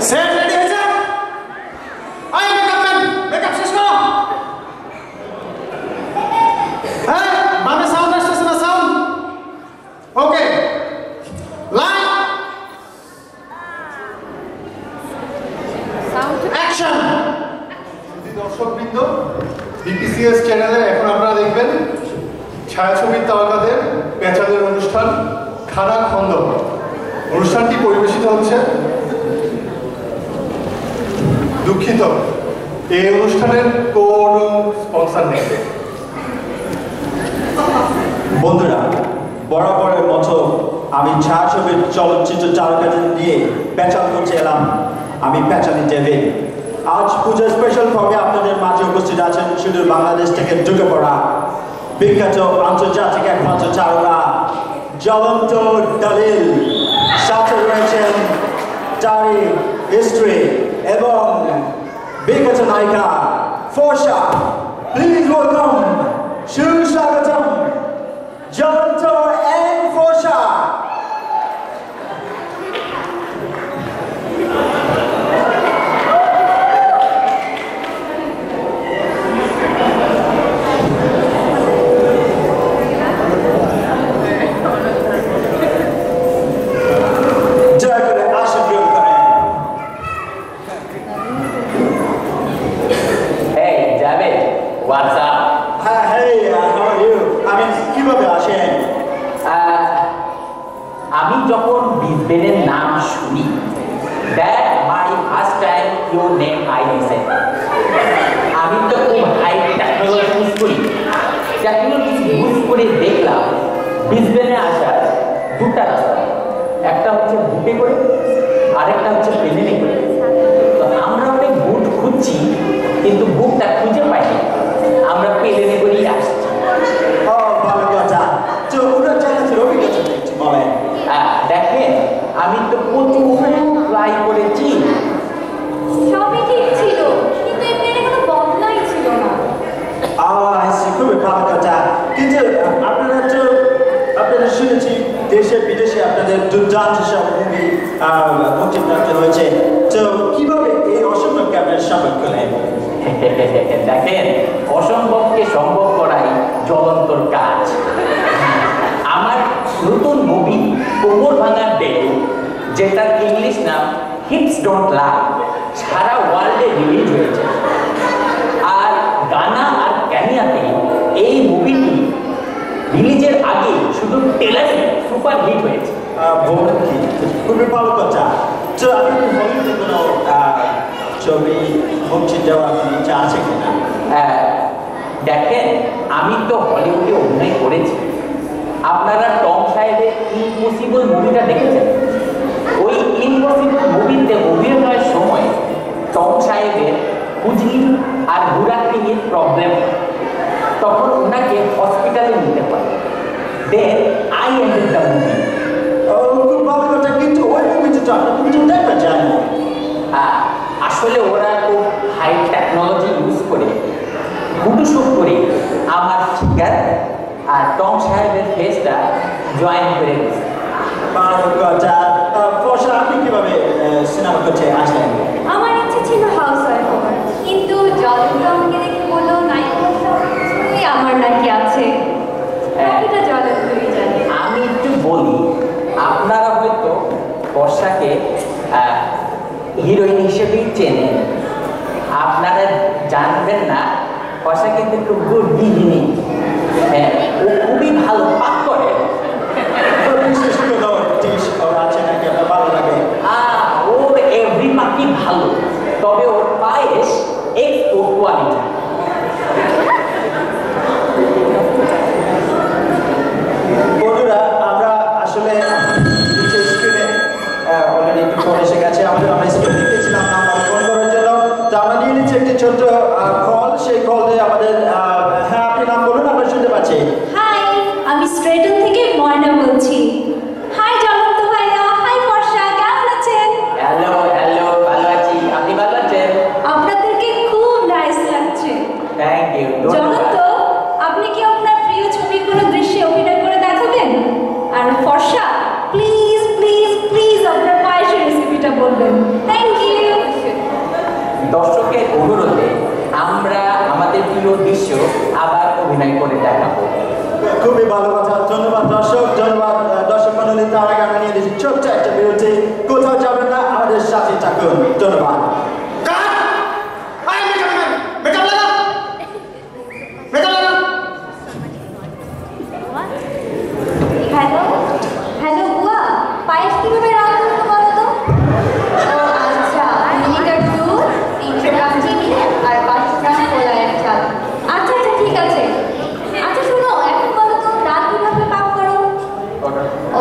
Set ready হয়েছে? Eye makeup man, makeup শেষ করো। হ্যাঁ, বামে সাউন্ড আসছে না? সাউন্ড ওকে। Light, sound, action. দর্শকবৃন্দ, বিপিসিএস চ্যানেলে এখন আপনারা দেখবেন ছায়াছবির তারকাদের পেঁচাদের অনুষ্ঠান খানা খন্দ। অনুষ্ঠানটি পরিবেশিত হচ্ছে, দুঃখিত এই অনুষ্ঠানের কোনো স্পন্সর নেই। বন্ধুরা, বরাবরের মতো আমি ছায়াছবির চলচ্চিত্র তারকাদের নিয়ে পেঁচাল করতে এলাম। আমি পেঁচালি ডেভিড। আজ পূজার স্পেশাল পর্বে আপনাদের মাঝে উপস্থিত আছেন শুধু বাংলাদেশ থেকে ঢুকে পড়া বিখ্যাত আন্তর্জাতিক একমাত্র তারকা জ্বলন্ত দলিল। সাথে রয়েছেন তারই স্ত্রী এবং বিখ্যাত নায়িকা ফর্সা। প্লিজ ওয়েলকাম, সুস্বাগতম জ্বলন্ত এন্ড ফর্সা। আমি যখন ব্রিসবেনের নাম শুনি, that my first time your name I listen. আমি তো খুব হাই টেকনোলজি ইউজ করি। টেকনোলজি ইউজ করে দেখলাম ব্রিসবেনে আসার দুটা রাস্তা, একটা হচ্ছে বুটে করে, আরেকটা হচ্ছে প্লেনে করে। তো আমরা অনেক বুট খুঁজছি, কিন্তু বুটটা খুঁজে পাইনি, আমরা প্লেনে করেই আসছি। দেখেন, আমি তো প্রচুর ফ্লাই করেছি। সবই ঠিক ছিল, কিন্তু এর পেনে কোনো বদলাই ছিল না। খুবই ভালো কথা। কিন্তু আপনারা শুনেছি দেশে বিদেশে আপনাদের দুর্দান্ত সব মুভি মুক্তিপ্রাপ্ত হয়েছে। তো কিভাবে এই অসম্ভবকে আপনারা সম্ভব করলেন? দেখেন, অসম্ভবকে সম্ভব করাই জ্বলন্তর কাজ। আমার নতুন মুভি কোমর ভাঙার ডেটু, যেটার ইংলিশ নাম হিপস ডোন্ট লাই, সারা ওয়ার্ল্ডে রিলিজ হয়েছে। আর গানা আর ক্যানিয়াতে এই মুভিটি রিলিজের আগে শুধু টেলারে সুপার হিট হয়েছে। খুবই ভালো কথা। তো আপনি হলিউডে কোনো ছবি মুক্তি দেওয়ার ইচ্ছা আছে কিনা? দেখেন, আমি তো হলিউডে অভিনয় করেছি। আপনারা টম সাহেবের ইম্পসিবল মুভিটা দেখেছেন? ওই ইম্পসিবল মুভিতে অভিনয়ের সময় টম সাহেবের কুজলি আর বুড়াকিনির প্রবলেম, তখন ওনাকে হসপিটালে নিতে পারে। Then I ended the movie. খুব ভালো কথা, কিন্তু ওই মুভিটা আপনি দেখা যায় না। আসলে ওরা খুব হাই টেকনোলজি ইউজ করে ফটোশুট করে আমার ফিগার আর টম সাহেবের ফেসটা জয়েন করে দিয়েছে। আপনি কিভাবে সিনেমা করতে আসলেন? আমার ইচ্ছে ছিল হাউস ওয়াইফ হওয়ার, কিন্তু জ্বলন্ত আমাকে দেখে বললো নায়িকা সবই আমার নাকি আছে। এটা জ্বলন্তই জানি। আমি একটু বলি, আপনারা হয়তো বর্ষাকে হিরোইন হিসেবেই চেনেন। আপনারা জানবেন না, বর্ষা কিন্তু খুব গুড গৃহিণী। ও খুবই ভালো পাক করে। ওর এভরি পাখি ভালো, তবে ওর পায়েস এক্সপোর্ট কোয়ালিটি। বন্ধুরা, আমরা আসলে স্ক্রিনে অলরেডি একটু ফোন এসে গেছে। আমরা স্ক্রিনে লিখেছিলাম নাম্বার ফোন করার জন্য। তো আমরা নিয়ে নিচ্ছি একটি ছোট্ট কল। সেই কল দিয়ে আমাদের হ্যাঁ, আপনি নাম বলুন, আমরা শুনতে পাচ্ছি। হাই, আমি স্ট্রেটন থেকে ময়না বলছি। হাই জ্বলন্ত ভাইয়া, হাই ফর্সা, কেমন আছেন? হ্যালো হ্যালো, ভালো আছি। আপনি ভালো আছেন? আপনাদেরকে খুব নাইস লাগছে। Thank you. জ্বলন্ত, আপনি কি আপনার প্রিয় ছবির কোনো দৃশ্যে অভিনয় করে দেখাবেন? আর ফর্সা, প্লিজ প্লিজ প্লিজ আপনার পায়েসের রেসিপিটা বলবেন। Thank you. প্রিয় দৃশ্য আবার অভিনয় করে দেখাবো। খুবই ভালো কথা, ধন্যবাদ দর্শক, ধন্যবাদ দর্শক মন্ডলী। তার আগে আমরা নিয়ে দিচ্ছি ছোট্ট একটা বিরতি, কোথাও যাবেন না, আমাদের সাথে থাকুন, ধন্যবাদ। হ্যালো হ্যালো বুয়া, পায়েস কিভাবে রান্না করতে বলো তো? ও আচ্ছা, 2 লিটার দুধ, 300 গ্রাম চিনি আর 500 গ্রাম কলাইয়ের চাল। আচ্ছা আচ্ছা ঠিক আছে। আচ্ছা শোনো, এখন বলো তো ডাল কিভাবে পাক করো? ও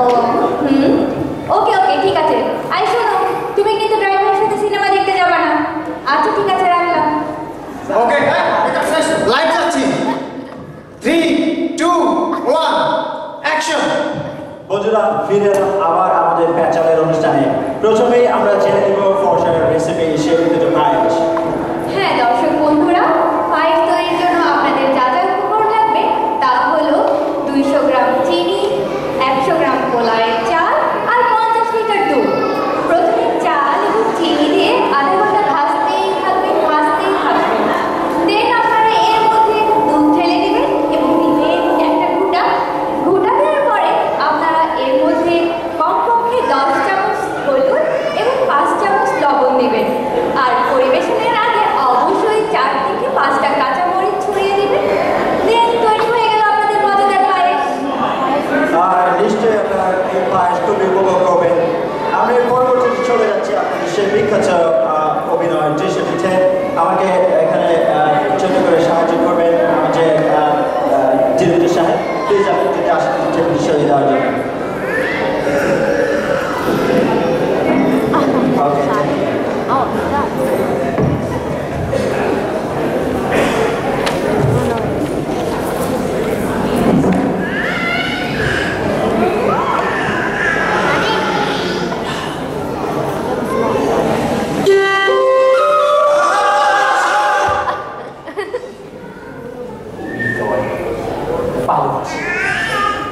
ওকে ওকে ঠিক আছে। আই শোনো, তুমি কিন্তু ড্রাইভারের সাথে সিনেমা দেখতে যাবে না। আচ্ছা ঠিক আছে, রাখলাম। ওকে, মেকআপ শেষ, লাইট যাচ্ছি। 3 2 1 অ্যাকশন। বন্ধুরা, ফিরে এলাম আবার আমাদের প্যাচালের অনুষ্ঠানে। প্রথমেই আমরা জেনে নিব ফরসার রেসিপি, সেগুলো পায়েস। হ্যাঁ দর্শক বন্ধুরা, পায়েস তৈরির জন্য আপনাদের যা যা উপকরণ লাগবে তা হলো 200 গ্রাম চিনি, 100 গ্রাম কলাইয়ের চাল আর 50 লিটার দুধ। প্রথমে চাল এবং চিনি দিয়ে আধা ঘন্টা ভাজতেই থাকবেন। দেন আপনারা এর মধ্যে দুধ ঢেলে দিবেন এবং দিবেন একটা ঘুটা দেওয়ার পরে আপনারা এর মধ্যে কমপক্ষে 10 চামচ হলুদ এবং 5 চামচ লবণ দিবেন। আর পরিবেশনের আগে অবশ্যই 4 থেকে 5টা কাঁচামরিচ ছড়িয়ে দিবেন। দেন তৈরি হয়ে গেল আপনাদের মজাদার পায়েস। আর নিশ্চয়ই আপনারা এই পায়েস খুবই উপভোগ করবেন। আমি পরবর্তীতে চলে যাচ্ছি আপনাদের সেই বিখ্যাত অভিনয় দৃশ্যটিতে। আমাকে এখানে ছোট করে সাহায্য করবেন আমাদের ডিরেক্টর সাহেব, প্লিজ আপনি যদি আসেন বিষয় দেওয়ার জন্য।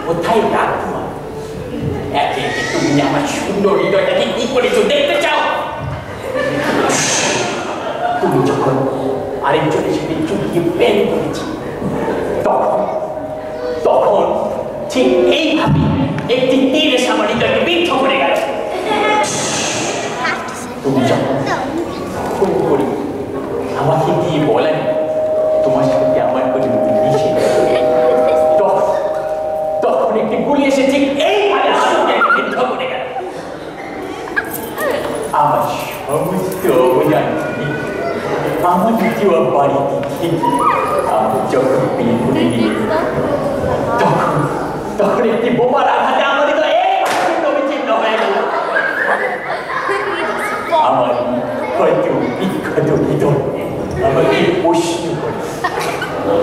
কোথায় রাখবো? একে একে তুমি আমার সুন্দর হৃদয়টাকে কি করেছো দেখতে চাও? তুমি যখন আরেকজনের সাথে চুটিয়ে প্রেম করেছি তখন ঠিক এইভাবে একটি তীর এসে আমার হৃদয়কে বিদ্ধ করে গেল। তুমি যখন খুন করি আমাকে দিয়ে বলেন তোমার সাথে আমার কোনো নিষেধ, তখন একটি গুলি এসে ঠিক এইভাবে বিদ্ধ করে গেল। আমার সমস্ত অবদান আমার দ্বিতীয় বাড়িতে থেকে আমি যখন বিয়ে করে নিয়ে তখন একটি বোমার আঘাতে আমার হৃদয় বিচ্ছিন্ন হয়ে গেল। আমার হয়তো বিখ্যাত হৃদয় আমাকে প্রশ্ন করে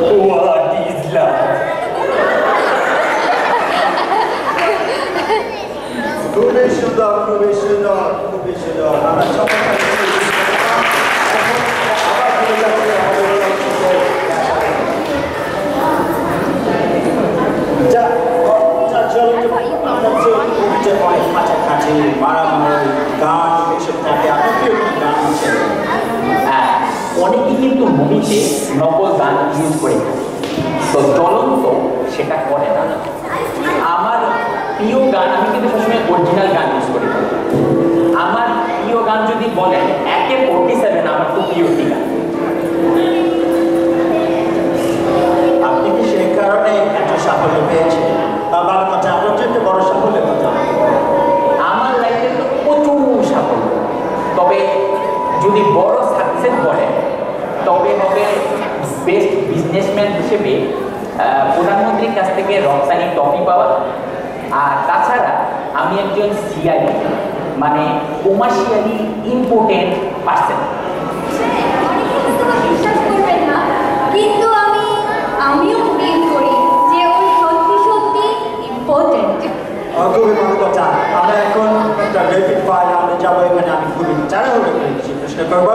হোয়াট ইজ লাভ? খুবই সুন্দর, খুবই সুন্দর, খুবই সুন্দর। আমরা অনেকে কিন্তু মুভিতে নকল গান ইউজ করে, তো চলন্ত সেটা করে না। আমার প্রিয় গান, আমি কিন্তু সবসময় অরিজিনাল গান ইউজ করি। আমার প্রিয় গান যদি বলেন AK-47 আমার খুব প্রিয় একটি গান। আপনি কি সেই কারণে এত সাফল্য পেয়েছেন? ভালো কথা, আপনার জন্য বড় সাফল্যের কথা। আমার লাইফে তো প্রচুর সাফল্য, তবে যদি বড় সাকসেস বলে তবে হবে বেস্ট বিজনেসম্যান হিসেবে প্রধানমন্ত্রীর কাছ থেকে রপ্তানি ট্রফি পাওয়া। আর তাছাড়া আমি একজন সিআই, মানে কমার্শিয়ালি ইম্পর্টেন্ট পার্সন। বিশ্বাস করবেন না, কিন্তু আমিও ফিল করি যে ওই সত্যি সত্যি ইম্পর্টেন্ট। খুবই ভালো কথা। আমরা এখন একটা রেপিড ফায়ার রাউন্ডে যাবো। এখানে আমি খুবই তাড়াহুড়ো করে কিছু প্রশ্ন করবো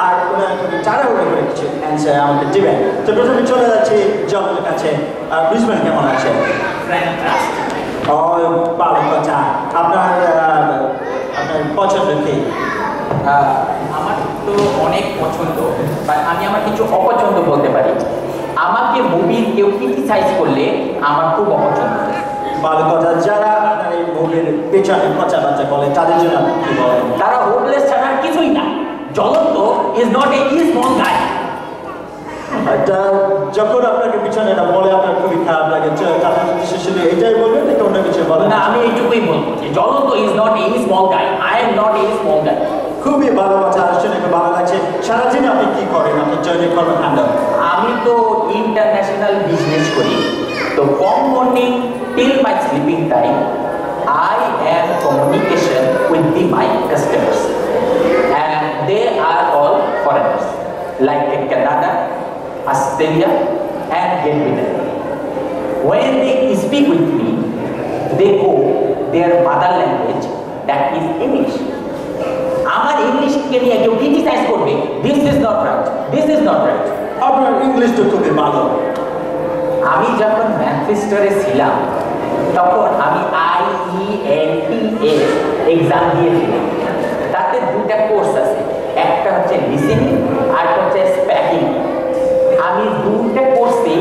আর ওনারা খুবই তাড়াহুড়ো করে কিছু অ্যান্সার আমাকে দিবেন। তো প্রথমে চলে যাচ্ছি জলের কাছে। ব্রিসবেন কেমন আছে? ও ভালো কথা। আপনার পছন্দ কি? আমার তো অনেক পছন্দ, বাট আমি আমার কিছু অপছন্দ বলতে পারি। আমাকে মুভির কেউ ক্রিটিসাইজ করলে আমার খুব অপছন্দ। ভালো কথা। যারা আপনার এই মুভির পেছনে পচা বাচ্চা বলে তাদের জন্য আপনি কি বলেন? তারা হোপলেস ছাড়া আর কিছুই না। জ্বলন্ত ইজ নট এ স্মল গাই। এটা যখন আপনাকে পিছনে এটা বলে আপনার খুবই খারাপ লাগে, তাদের শুধু এটাই বলবেন নাকি অন্য কিছু বলেন? না, আমি এইটুকুই বলবো যে জ্বলন্ত is not a small guy. I am not a small guy. খুবই ভালো কথা, শুনে খুব ভালো লাগছে। সারাদিন আপনি কি করেন? আপনি জয়েন কর্মকাণ্ড? আমি তো ইন্টারন্যাশনাল বিজনেস করি। তো from morning till my sleeping time I am communication with my customers, and they are all foreigners like Canada, Australia, and Great Britain. When they speak with me, they go their mother language, that is English. আমার ইংলিশকে নিয়ে কেউ criticise করবে, this is not right, this is not right. আপনার English তো খুবই ভালো। আমি যখন ম্যানচেস্টারে ছিলাম তখন আমি IELTS এক্সাম দিয়েছিলাম। তাতে দুটা কোর্স আছে, একটা হচ্ছে লিসেনিং আর হচ্ছে স্পিকিং। আমি দুটা কোর্সে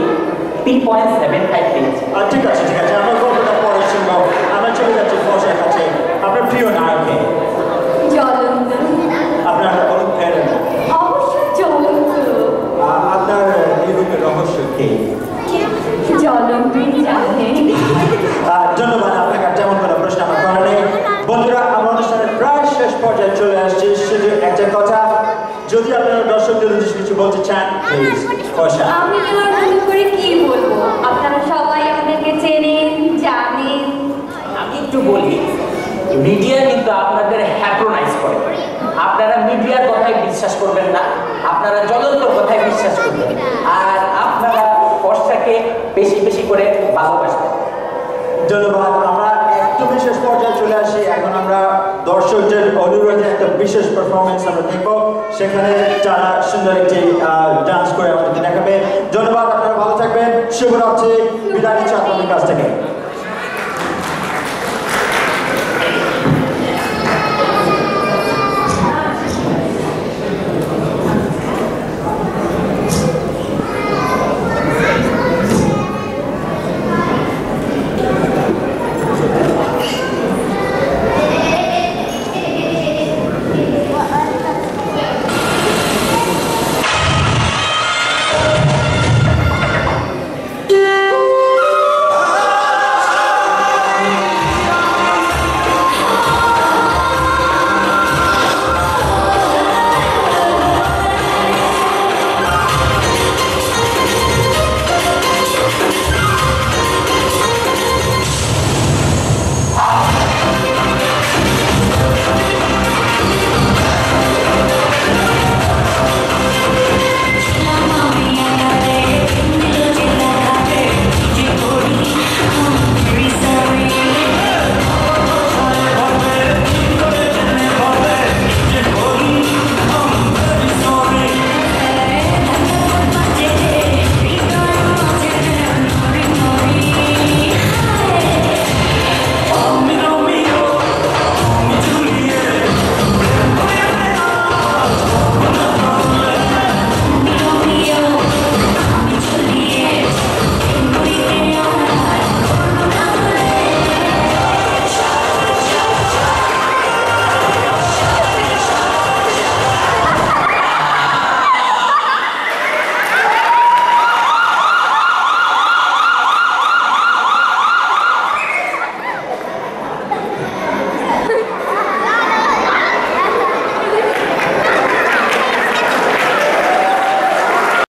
3.75 পেয়েছি। ঠিক আছে ঠিক আছে, আমার গল্পটা পরে শুনবো। আমরা চলে যাচ্ছি ফসার কাছে। আপনার প্রিয় নায়কে জ্বলন্ত। আপনার বলুন ফেরেন। অবশ্য জ্বলন্ত। আপনার এই রূপের রহস্য কি? জ্বলন্তই জানে। ধন্যবাদ আপনাকে। তেমন কোনো প্রশ্ন আমার করা নেই। বন্ধুরা, আমার অনুষ্ঠানের প্রায় শেষ পর্যায়ে চলে আসছে। শুধু একটা কথা, যদি আপনারা দর্শকদের উদ্দেশ্যে কিছু বলতে চান প্লিজ। ফসা, আমি তোমার নতুন করে কি বলবো? আপনারা সবাই আমাদেরকে চেনেন, জানেন। আমি একটু বলি, মিডিয়া কিন্তু আপনাদের হ্যাপ্রোনাইজ করে। আপনারা মিডিয়ার কথায় বিশ্বাস করবেন না, আপনারা জ্বলন্তর কথায় বিশ্বাস করবেন, আর আপনারা ফর্সাকে বেশি বেশি করে ভালোবাসবেন। ধন্যবাদ। আমরা একটু বিশেষ পর্যায়ে চলে আসি। এখন আমরা দর্শকদের অনুরোধে একটা বিশেষ পারফরমেন্স আমরা দেখব। সেখানে যারা সুন্দর একটি ডান্স করে আমাদেরকে দেখাবে। ধন্যবাদ, আপনারা ভালো থাকবেন। শুভরাত্রি। বিদায় নিচ্ছি আপনাদের কাছ থেকে।